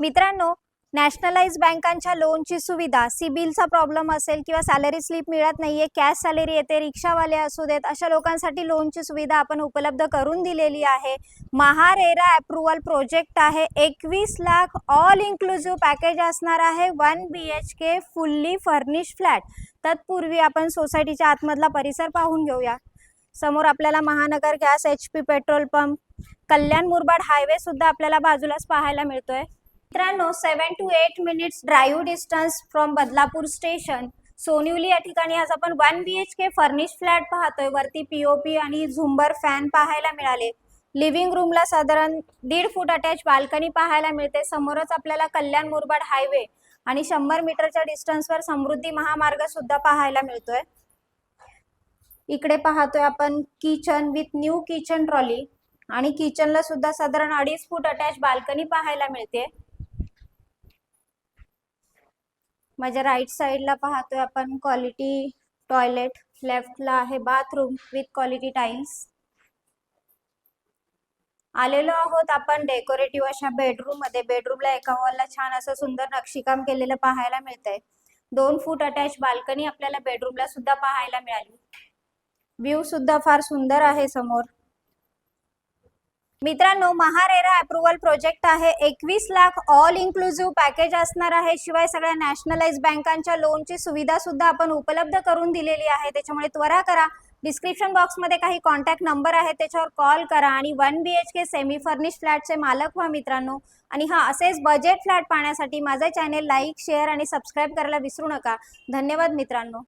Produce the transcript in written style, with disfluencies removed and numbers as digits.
मित्रांनो, नॅशनलाइज बँकांच्या लोनची सुविधा, सिबिलचा प्रॉब्लेम असेल किंवा सॅलरी स्लिप मिळत नाहीये, कॅश सॅलरी येते, रिक्षावाले असू देत, अशा लोकांसाठी लोनची सुविधा आपण उपलब्ध करून दिलेली आहे. महारेरा अप्रूव्हल प्रोजेक्ट आहे. 21 लाख ऑल इन्क्लुसिव्ह पॅकेज असणार आहे. 1 BHK फुल्ली फर्निश फ्लॅट. तत्पूर्वी आपण सोसायटीच्या आतमधला परिसर पाहून घेऊया. समोर आपल्याला Mahanagar gas, HP petrol pump, Kalyan Murbad highway सुद्धा आपल्याला बाजूलाच पाहायला मिळतोय. मित्रांनो, 7 to 8 minutes drive distance from Badlapur station, Sonivali या ठिकाणी आज आपण 1 BHK फर्निश फ्लॅट पाहतोय. वरती POP आणि झुंबर फॅन पाहायला मिळाले. लिव्हिंग रूमला साधारण 1.5 फूट अटॅच बाल्कनी पाहायला मिळते. समोरच आपल्याला कल्याण मुरबाड हायवे आणि 100 मीटरच्या डिस्टन्सवर समृद्धी महामार्ग सुद्धा पाहायला मिळतोय. इकडे पाहतोय आपण kitchen with new kitchen trolley आणि किचनला सुद्धा साधारण 2.5 फूट अटॅच बाल्कनी पाहायला मिळते. माझ्या राईट साइडला पाहतोय आपण क्वालिटी टॉयलेट, लेफ्टला आहे बाथरूम विथ क्वालिटी टाइल्स. आलेलो आहोत आपण डेकोरेटिव्ह अशा बेडरूम मध्ये. बेडरूमला एका वॉलला छान असं सुंदर नक्षीकाम केलेलं पाहायला मिळतंय. 2 फूट अटॅच बाल्कनी आपल्याला बेडरूमला सुद्धा पाहायला मिळाली. व्ह्यू सुद्धा फार सुंदर आहे समोर. मित्रांनो, महारेरा अप्रूव्हल प्रोजेक्ट आहे. 21 लाख ऑल इन्क्लुसिव्ह पॅकेज असणार आहे. शिवाय सगळ्या नॅशनलाइज बँकांच्या लोनची सुविधा सुद्धा आपण उपलब्ध करून दिलेली आहे. त्याच्यामुळे त्वरा करा. डिस्क्रिप्शन बॉक्समध्ये काही कॉन्टॅक्ट नंबर आहे, त्याच्यावर कॉल करा आणि 1 BHK सेमी फर्निश फ्लॅटचे मालक व्हा मित्रांनो. आणि असेच बजेट फ्लॅट पाहण्यासाठी माझे चॅनेल लाईक, शेअर आणि सबस्क्राईब करायला विसरू नका. धन्यवाद मित्रांनो.